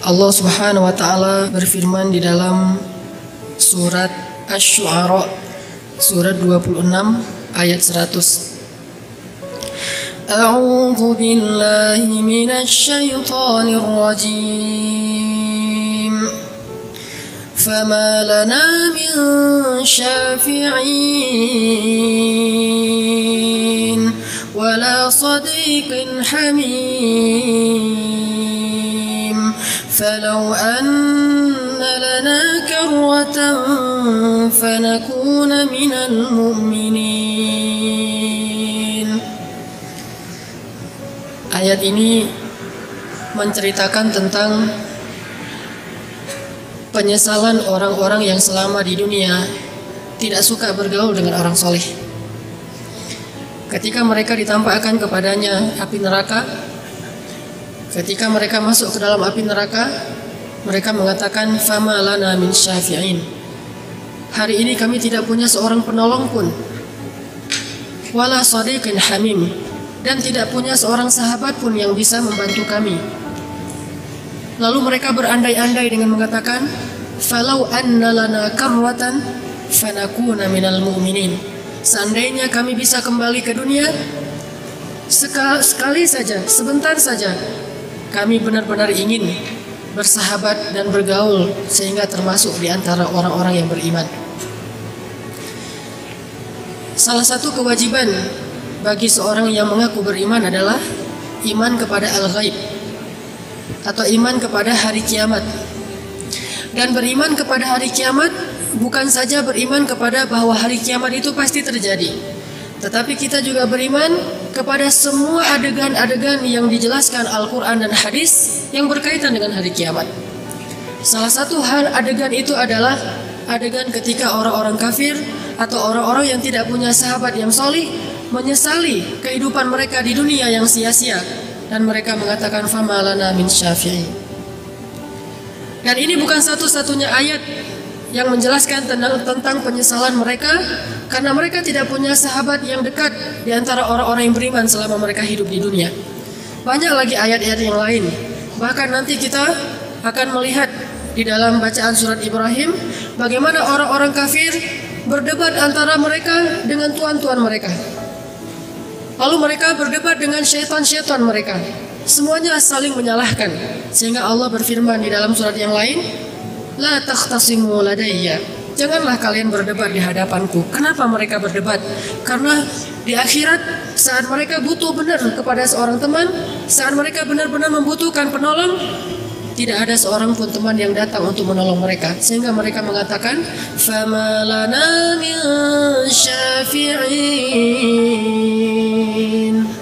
Allah Subhanahu wa taala berfirman di dalam surat Asy-Syu'ara surat 26 ayat 100. A'udzu billahi minasy syaithanir rajim. Fama lana min syafi'in wala sadiqin hamim. فلو أن لنا كرة فنكون من المؤمنين. Ayat ini menceritakan tentang penyesalan orang-orang yang selama di dunia tidak suka bergaul dengan orang soleh. Ketika mereka ditampakkan kepadanya api neraka, ketika mereka masuk ke dalam api neraka, mereka mengatakan, "Fama lana min syafi'in." Hari ini kami tidak punya seorang penolong pun. Wala sadiqin hamim, dan tidak punya seorang sahabat pun yang bisa membantu kami. Lalu mereka berandai-andai dengan mengatakan, "Falau anna lana karwatan fanakuna minal mu'minin." Seandainya kami bisa kembali ke dunia sekali saja, sebentar saja, kami benar-benar ingin bersahabat dan bergaul sehingga termasuk di antara orang-orang yang beriman. Salah satu kewajiban bagi seorang yang mengaku beriman adalah iman kepada al-ghaib atau iman kepada hari kiamat. Dan beriman kepada hari kiamat bukan saja beriman kepada bahwa hari kiamat itu pasti terjadi, tetapi kita juga beriman kepada semua adegan-adegan yang dijelaskan Al-Quran dan hadis yang berkaitan dengan hari kiamat. Salah satu hal adegan itu adalah adegan ketika orang-orang kafir atau orang-orang yang tidak punya sahabat yang solih menyesali kehidupan mereka di dunia yang sia-sia, dan mereka mengatakan, "Fama lana min syafi'in." Dan ini bukan satu-satunya ayat yang menjelaskan tentang penyesalan mereka karena mereka tidak punya sahabat yang dekat di antara orang-orang yang beriman selama mereka hidup di dunia. Banyak lagi ayat-ayat yang lain. Bahkan nanti kita akan melihat di dalam bacaan surat Ibrahim bagaimana orang-orang kafir berdebat antara mereka dengan tuan-tuan mereka. Lalu mereka berdebat dengan syaitan-syaitan mereka. Semuanya saling menyalahkan. Sehingga Allah berfirman di dalam surat yang lain, "La takhtasimu ladayya." Janganlah kalian berdebat di hadapanku. Kenapa mereka berdebat? Karena di akhirat saat mereka butuh benar kepada seorang teman, saat mereka benar-benar membutuhkan penolong, tidak ada seorang pun teman yang datang untuk menolong mereka. Sehingga mereka mengatakan, "Fama lana min syafi'in."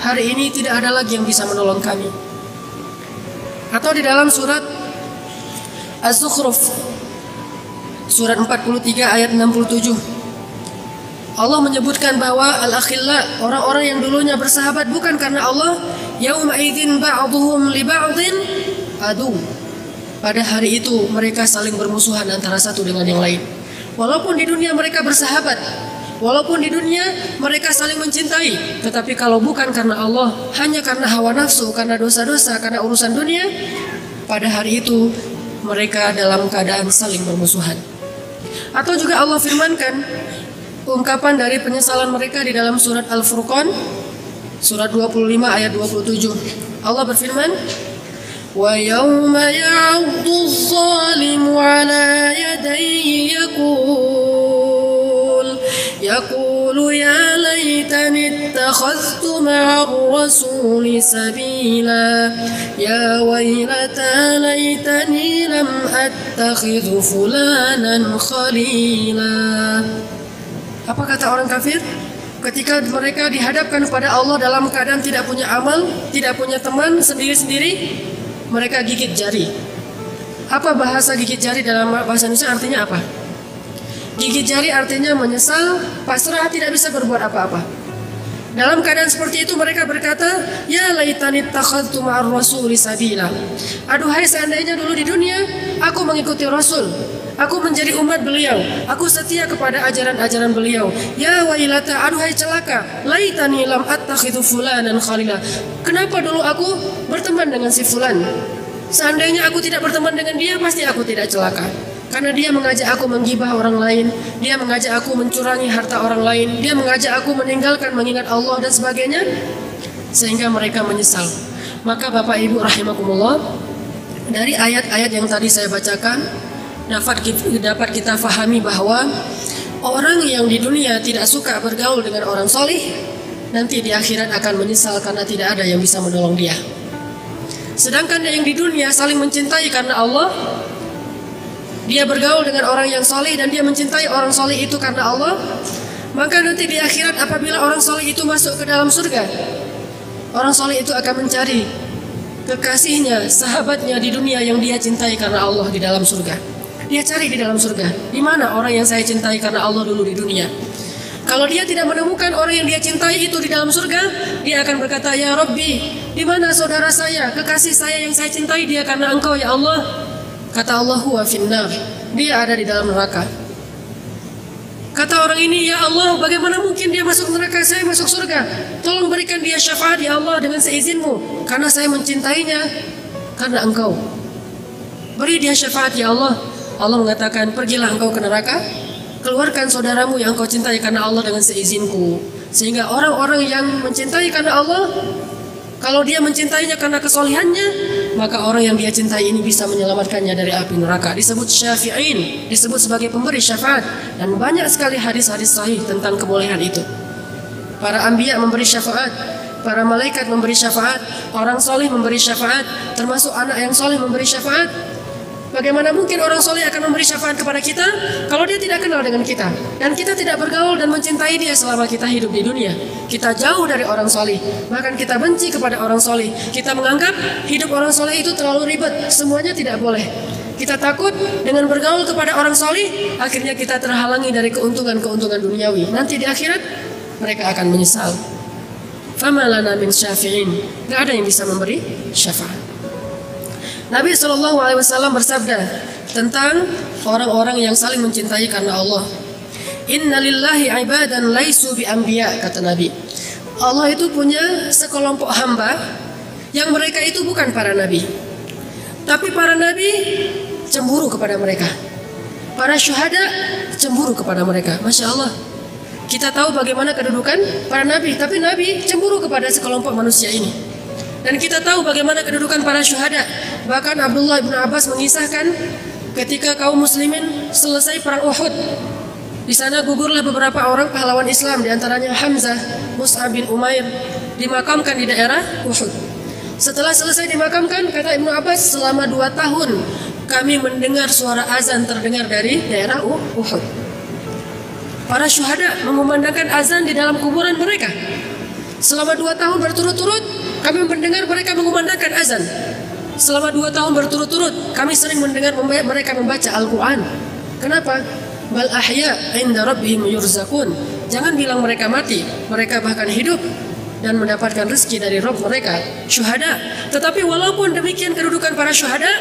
Hari ini tidak ada lagi yang bisa menolong kami. Atau di dalam surat Az-Zukhruf surat 43 ayat 67, Allah menyebutkan bahwa al-akhilla, orang-orang yang dulunya bersahabat bukan karena Allah, yauma idzin ba'dhum li ba'dhin adu. Pada hari itu mereka saling bermusuhan antara satu dengan yang lain. Walaupun di dunia mereka bersahabat, walaupun di dunia mereka saling mencintai, tetapi kalau bukan karena Allah, hanya karena hawa nafsu, karena dosa-dosa, karena urusan dunia, pada hari itu mereka dalam keadaan saling bermusuhan. Atau juga Allah firmankan ungkapan dari penyesalan mereka di dalam surat Al-Furqan surat 25 ayat 27. Allah berfirman, "Wa yawma ya'uddu adh-dhalimu 'ala yadayhi yaqulu ya laitani ittakhadhtu ma'a ar-rasuli sabila ya waylata laitani lam attakhidh fulanan khalila." Apa kata orang kafir ketika mereka dihadapkan kepada Allah dalam keadaan tidak punya amal, tidak punya teman, sendiri-sendiri? Mereka gigit jari. Apa bahasa gigit jari dalam bahasa Indonesia artinya apa? Gigit jari artinya menyesal, pasrah, tidak bisa berbuat apa-apa. Dalam keadaan seperti itu mereka berkata, "Ya laitani takhadtu ma'ar rasuli sabila." Aduhai seandainya dulu di dunia aku mengikuti Rasul, aku menjadi umat beliau, aku setia kepada ajaran-ajaran beliau. Ya wailata, aduhai celaka, laitani lam attakhidhu fulanan khalila. Kenapa dulu aku berteman dengan si fulan? Seandainya aku tidak berteman dengan dia, pasti aku tidak celaka. Karena dia mengajak aku menggibah orang lain, dia mengajak aku mencurangi harta orang lain, dia mengajak aku meninggalkan mengingat Allah dan sebagainya, sehingga mereka menyesal. Maka Bapak Ibu rahimakumullah, dari ayat-ayat yang tadi saya bacakan dapat kita fahami bahwa orang yang di dunia tidak suka bergaul dengan orang solih, nanti di akhirat akan menyesal karena tidak ada yang bisa menolong dia. Sedangkan yang di dunia saling mencintai karena Allah, dia bergaul dengan orang yang soleh dan dia mencintai orang soleh itu karena Allah, maka nanti di akhirat apabila orang soleh itu masuk ke dalam surga, orang soleh itu akan mencari kekasihnya, sahabatnya di dunia yang dia cintai karena Allah di dalam surga. Dia cari di dalam surga, di mana orang yang saya cintai karena Allah dulu di dunia. Kalau dia tidak menemukan orang yang dia cintai itu di dalam surga, dia akan berkata, ya Rabbi, di mana saudara saya, kekasih saya yang saya cintai dia karena Engkau ya Allah? Kata Allah, huwa finnar, dia ada di dalam neraka. Kata orang ini, ya Allah, bagaimana mungkin dia masuk neraka, saya masuk surga? Tolong berikan dia syafaat ya Allah dengan seizinmu, karena saya mencintainya karena Engkau. Beri dia syafaat ya Allah. Allah mengatakan, pergilah engkau ke neraka, keluarkan saudaramu yang engkau cintai karena Allah dengan seizinku. Sehingga orang-orang yang mencintai karena Allah, kalau dia mencintainya karena kesolihannya, maka orang yang dia cintai ini bisa menyelamatkannya dari api neraka. Disebut syafi'in, disebut sebagai pemberi syafaat. Dan banyak sekali hadis-hadis sahih tentang kebolehan itu. Para anbiya memberi syafaat, para malaikat memberi syafaat, orang soleh memberi syafaat, termasuk anak yang soleh memberi syafaat. Bagaimana mungkin orang soleh akan memberi syafaat kepada kita kalau dia tidak kenal dengan kita, dan kita tidak bergaul dan mencintai dia selama kita hidup di dunia. Kita jauh dari orang soleh, bahkan kita benci kepada orang soleh. Kita menganggap hidup orang soleh itu terlalu ribet, semuanya tidak boleh. Kita takut dengan bergaul kepada orang soleh, akhirnya kita terhalangi dari keuntungan-keuntungan duniawi. Nanti di akhirat mereka akan menyesal. Fama lana min syafi'in, gak ada yang bisa memberi syafaat. Nabi SAW bersabda tentang orang-orang yang saling mencintai karena Allah. Inna lillahi ibadan laisu bi anbiya, kata Nabi. Allah itu punya sekelompok hamba yang mereka itu bukan para nabi, tapi para nabi cemburu kepada mereka. Para syuhada cemburu kepada mereka. Masya Allah. Kita tahu bagaimana kedudukan para nabi, tapi nabi cemburu kepada sekelompok manusia ini. Dan kita tahu bagaimana kedudukan para syuhada. Bahkan Abdullah bin Abbas mengisahkan ketika kaum muslimin selesai perang Uhud, di sana gugurlah beberapa orang pahlawan Islam, di antaranya Hamzah, Mus'ab bin Umair, dimakamkan di daerah Uhud. Setelah selesai dimakamkan, kata Ibnu Abbas, selama 2 tahun kami mendengar suara azan terdengar dari daerah Uhud. Para syuhada mengumandangkan azan di dalam kuburan mereka. Selama 2 tahun berturut-turut kami mendengar mereka mengumandangkan azan. Selama 2 tahun berturut-turut kami sering mendengar mereka membaca Al-Quran. Kenapa? Bal ahya inda rabbihim yurzakun. Jangan bilang mereka mati, mereka bahkan hidup dan mendapatkan rezeki dari Rabb mereka, syuhada. Tetapi walaupun demikian kedudukan para syuhada,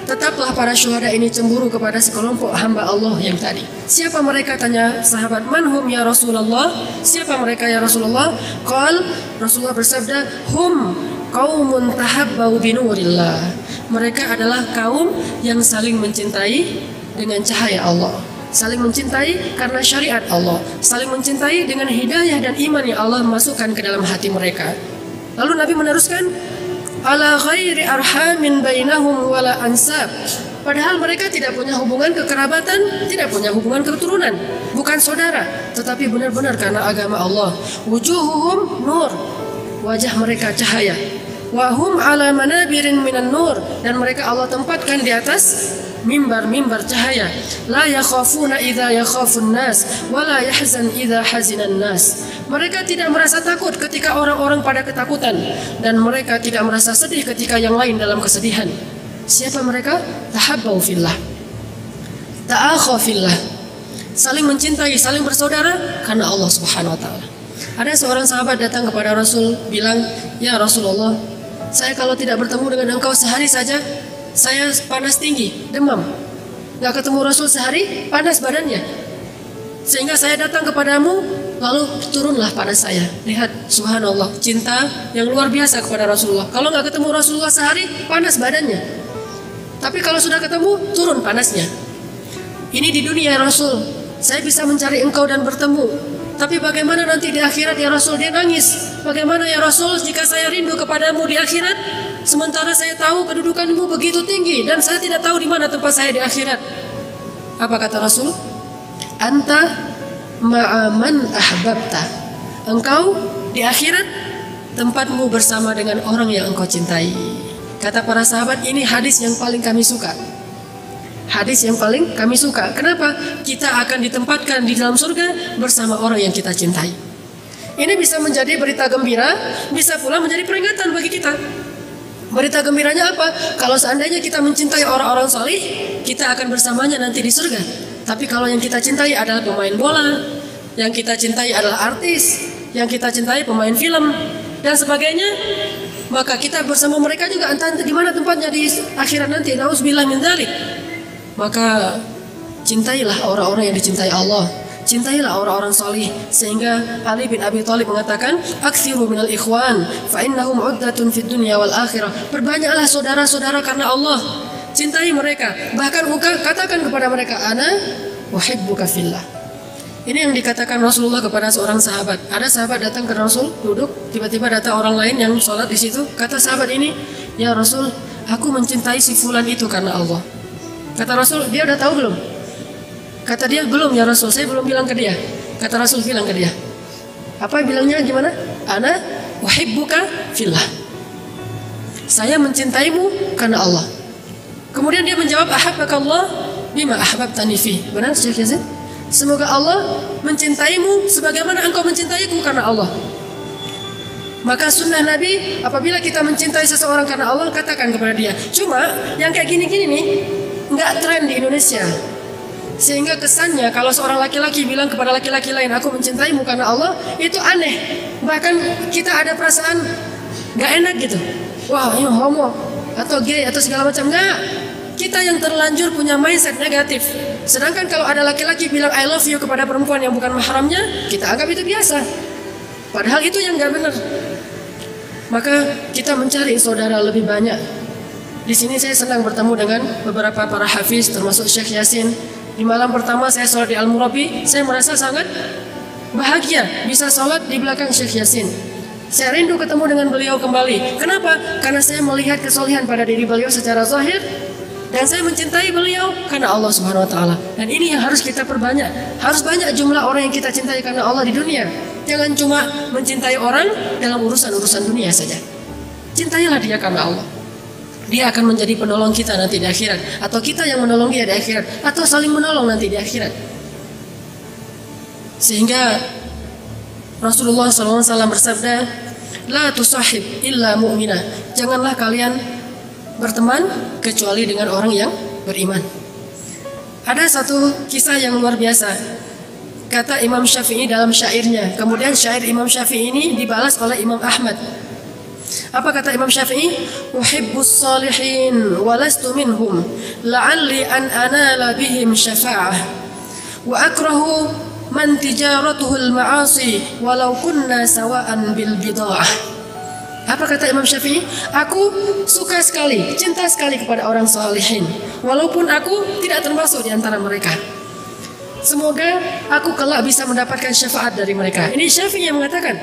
tetaplah para syuhada ini cemburu kepada sekelompok hamba Allah yang tadi. Siapa mereka, tanya sahabat, manhum ya Rasulullah? Siapa mereka ya Rasulullah? Qal, Rasulullah bersabda, hum qaumun tahabbau binurillah. Mereka adalah kaum yang saling mencintai dengan cahaya Allah, saling mencintai karena syariat Allah, saling mencintai dengan hidayah dan iman yang Allah masukkan ke dalam hati mereka. Lalu Nabi meneruskan, ala ghairi arhamin bainahum wala ansab. Padahal mereka tidak punya hubungan kekerabatan, tidak punya hubungan keturunan, bukan saudara, tetapi benar-benar karena agama Allah. Wujuhuhum nur, wajah mereka cahaya. Wahum ala manabirin minan nur, dan mereka Allah tempatkan di atas mimbar-mimbar cahaya. La yakhafuna idza yakhafun nas wa la yahzan idza hazinan nas. Mereka tidak merasa takut ketika orang-orang pada ketakutan, dan mereka tidak merasa sedih ketika yang lain dalam kesedihan. Siapa mereka? Tahabbau fillah, ta'akhaw fillah. Saling mencintai, saling bersaudara karena Allah Subhanahu wa taala. Ada seorang sahabat datang kepada Rasul bilang, "Ya Rasulullah, saya kalau tidak bertemu dengan engkau sehari saja, saya panas tinggi, demam. Gak ketemu Rasul sehari, panas badannya. Sehingga saya datang kepadamu lalu turunlah pada saya. Lihat, subhanallah, cinta yang luar biasa kepada Rasulullah. Kalau nggak ketemu Rasulullah sehari, panas badannya. Tapi kalau sudah ketemu, turun panasnya. Ini di dunia ya Rasul, saya bisa mencari engkau dan bertemu. Tapi bagaimana nanti di akhirat ya Rasul? Dia nangis. Bagaimana ya Rasul jika saya rindu kepadamu di akhirat, sementara saya tahu kedudukanmu begitu tinggi dan saya tidak tahu di mana tempat saya di akhirat. Apa kata Rasul? Anta ma'aman ahbabta. Engkau di akhirat tempatmu bersama dengan orang yang engkau cintai. Kata para sahabat, ini hadis yang paling kami suka. Hadis yang paling kami suka. Kenapa? Kita akan ditempatkan di dalam surga bersama orang yang kita cintai. Ini bisa menjadi berita gembira, bisa pula menjadi peringatan bagi kita. Berita gembiranya apa? Kalau seandainya kita mencintai orang-orang salih, kita akan bersamanya nanti di surga. Tapi kalau yang kita cintai adalah pemain bola, yang kita cintai adalah artis, yang kita cintai pemain film dan sebagainya, maka kita bersama mereka juga entah di mana tempatnya di akhirat nanti. Nauzubillah min dzalik. Maka cintailah orang-orang yang dicintai Allah. Cintailah orang-orang salih, sehingga Ali bin Abi Thalib mengatakan, "Aktsiru minal ikhwan fa innahum 'uddatun fid dunya wal akhirah." Perbanyaklah saudara-saudara karena Allah. Cintai mereka. Bahkan katakan kepada mereka, "Ana uhibbuka fillah." Ini yang dikatakan Rasulullah kepada seorang sahabat. Ada sahabat datang ke Rasul, duduk, tiba-tiba datang orang lain yang sholat di situ. Kata sahabat ini, "Ya Rasul, aku mencintai si fulan itu karena Allah." Kata Rasul, "Dia udah tahu belum?" Kata dia, "Belum ya Rasul, saya belum bilang ke dia." Kata Rasul, bilang ke dia. Apa bilangnya gimana? "Ana uhibbuka fillah." Saya mencintaimu karena Allah. Kemudian dia menjawab, "Ahabbakallah bima ahbabtani fi." Benar Syekh Yazid? Semoga Allah mencintaimu sebagaimana engkau mencintaiku karena Allah. Maka sunnah Nabi, apabila kita mencintai seseorang karena Allah, katakan kepada dia. Cuma yang kayak gini-gini nih nggak tren di Indonesia. Sehingga kesannya kalau seorang laki-laki bilang kepada laki-laki lain, "Aku mencintaimu karena Allah," itu aneh. Bahkan kita ada perasaan nggak enak gitu. Wah, ini homo atau gay atau segala macam. Nggak. Kita yang terlanjur punya mindset negatif. Sedangkan kalau ada laki-laki bilang I love you kepada perempuan yang bukan mahramnya, kita anggap itu biasa. Padahal itu yang nggak benar. Maka kita mencari saudara lebih banyak. Di sini saya senang bertemu dengan beberapa para hafiz, termasuk Syekh Yasin. Di malam pertama saya sholat di Al-Murabi, saya merasa sangat bahagia bisa sholat di belakang Syekh Yasin. Saya rindu ketemu dengan beliau kembali. Kenapa? Karena saya melihat kesolehan pada diri beliau secara zahir. Dan saya mencintai beliau karena Allah Subhanahu wa taala. Dan ini yang harus kita perbanyak. Harus banyak jumlah orang yang kita cintai karena Allah di dunia. Jangan cuma mencintai orang dalam urusan-urusan dunia saja. Cintailah dia karena Allah. Dia akan menjadi penolong kita nanti di akhirat, atau kita yang menolong dia di akhirat, atau saling menolong nanti di akhirat. Sehingga Rasulullah SAW bersabda, "La tusahib illa mu'minah." Janganlah kalian berteman kecuali dengan orang yang beriman. Ada satu kisah yang luar biasa. Kata Imam Syafi'i dalam syairnya. Kemudian syair Imam Syafi'i ini dibalas oleh Imam Ahmad. Apa kata Imam Syafi'i? "Uhibbus salihin walastu minhum, la'alli an anala bihim syafa'ah. Wa akrahu man tijaratuhul ma'asi walau kunna sawa'an bil bida'ah." Apa kata Imam Syafi'i? Aku suka sekali, cinta sekali kepada orang salihin, walaupun aku tidak termasuk di antara mereka. Semoga aku kelak bisa mendapatkan syafaat dari mereka. Ini Syafi'i yang mengatakan.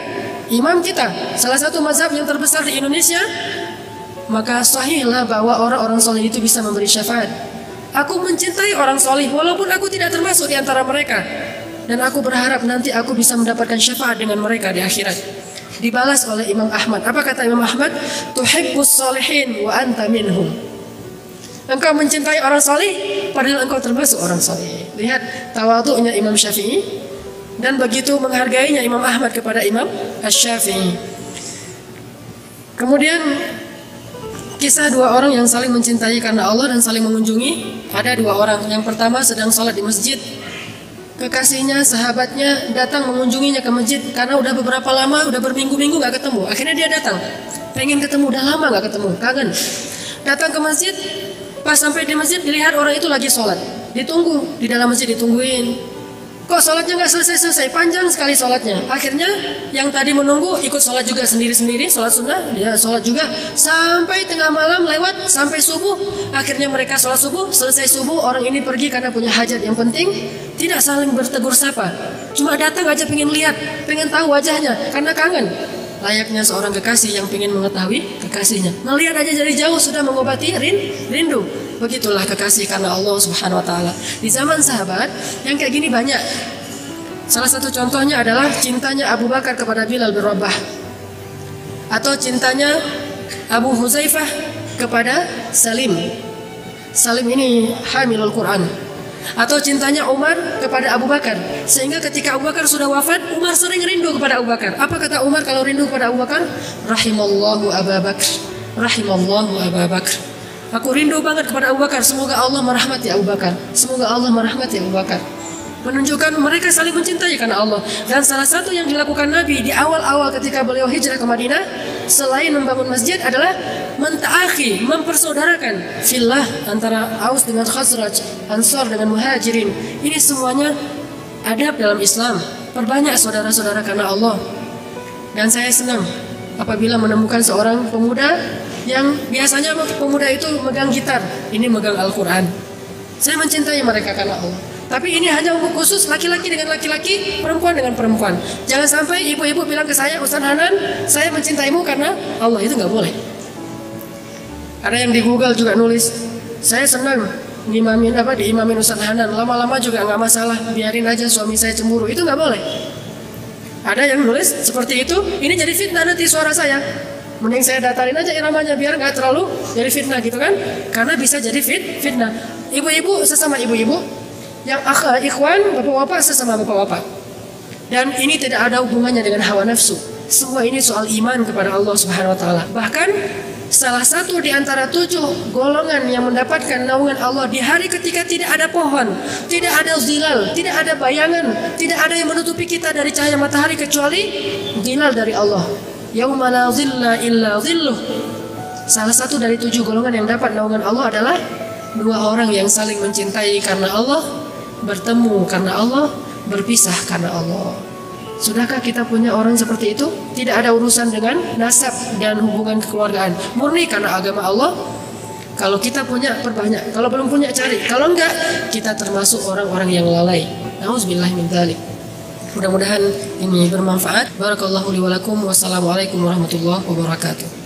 Imam kita, salah satu mazhab yang terbesar di Indonesia. Maka sahihlah bahwa orang-orang salih itu bisa memberi syafaat. Aku mencintai orang salih walaupun aku tidak termasuk di antara mereka. Dan aku berharap nanti aku bisa mendapatkan syafaat dengan mereka di akhirat. Dibalas oleh Imam Ahmad. Apa kata Imam Ahmad? "Tuhibbus salihin wa anta minhum." Engkau mencintai orang salih padahal engkau termasuk orang salih. Lihat tawadhu'nya Imam Syafi'i dan begitu menghargainya Imam Ahmad kepada Imam Asy-Syafi'i. Kemudian kisah dua orang yang saling mencintai karena Allah dan saling mengunjungi. Ada dua orang. Yang pertama sedang sholat di masjid. Kekasihnya, sahabatnya datang mengunjunginya ke masjid karena udah beberapa lama, udah berminggu-minggu gak ketemu. Akhirnya dia datang, pengen ketemu, udah lama gak ketemu, kangen. Datang ke masjid, pas sampai di masjid dilihat orang itu lagi sholat. Ditunggu, di dalam masjid ditungguin. Kok sholatnya nggak selesai-selesai, panjang sekali sholatnya. Akhirnya yang tadi menunggu ikut sholat juga sendiri-sendiri, sholat sunnah, dia sholat juga sampai tengah malam lewat sampai subuh. Akhirnya mereka sholat subuh, selesai subuh orang ini pergi karena punya hajat yang penting, tidak saling bertegur sapa, cuma datang aja pengen lihat, pengen tahu wajahnya karena kangen. Layaknya seorang kekasih yang pengen mengetahui kekasihnya, melihat aja dari jauh sudah mengobati rindu. Begitulah kekasih karena Allah Subhanahu wa taala. Di zaman sahabat yang kayak gini banyak. Salah satu contohnya adalah cintanya Abu Bakar kepada Bilal bin Rabah, atau cintanya Abu Huzaifah kepada Salim. Salim ini hamilul Quran. Atau cintanya Umar kepada Abu Bakar, sehingga ketika Abu Bakar sudah wafat, Umar sering rindu kepada Abu Bakar. Apa kata Umar kalau rindu kepada Abu Bakar? Rahimallahu Abu Bakar, rahimallahu Abu Bakar. Aku rindu banget kepada Abu Bakar, semoga Allah merahmati Abu Bakar, semoga Allah merahmati Abu Bakar. Menunjukkan mereka saling mencintai karena Allah. Dan salah satu yang dilakukan Nabi di awal-awal ketika beliau hijrah ke Madinah, selain membangun masjid, adalah mentaakhi, mempersaudarakan fillah antara Aus dengan Khazraj, Ansar dengan Muhajirin. Ini semuanya adab dalam Islam. Perbanyak saudara-saudara karena Allah. Dan saya senang apabila menemukan seorang pemuda yang biasanya pemuda itu megang gitar, ini megang Al-Quran. Saya mencintai mereka karena Allah. Tapi ini hanya untuk khusus laki-laki dengan laki-laki, perempuan dengan perempuan. Jangan sampai ibu-ibu bilang ke saya, Ustaz Hanan, saya mencintaimu karena Allah. Itu nggak boleh. Ada yang di Google juga nulis, saya senang diimamin Ustaz Hanan, lama-lama juga nggak masalah, biarin aja suami saya cemburu. Itu nggak boleh. Ada yang nulis seperti itu, ini jadi fitnah nanti suara saya. Mending saya datarin aja iramanya biar nggak terlalu jadi fitnah gitu kan? Karena bisa jadi fitnah. Ibu-ibu sesama ibu-ibu, yang ikhwan, bapak-bapak sesama bapak-bapak. Dan ini tidak ada hubungannya dengan hawa nafsu. Semua ini soal iman kepada Allah Subhanahu wa taala. Bahkan salah satu di antara 7 golongan yang mendapatkan naungan Allah di hari ketika tidak ada pohon, tidak ada zilal, tidak ada bayangan, tidak ada yang menutupi kita dari cahaya matahari kecuali zilal dari Allah. Yauma la zilla illa zilluh. Salah satu dari 7 golongan yang dapat naungan Allah adalah 2 orang yang saling mencintai karena Allah, bertemu karena Allah, berpisah karena Allah. Sudahkah kita punya orang seperti itu? Tidak ada urusan dengan nasab dan hubungan kekeluargaan, murni karena agama Allah. Kalau kita punya, perbanyak. Kalau belum punya, cari. Kalau enggak, kita termasuk orang-orang yang lalai. Nauzubillah min dzalik. Mudah-mudahan ini bermanfaat. Barakallahu li wa lakum. Wassalamualaikum warahmatullahi wabarakatuh.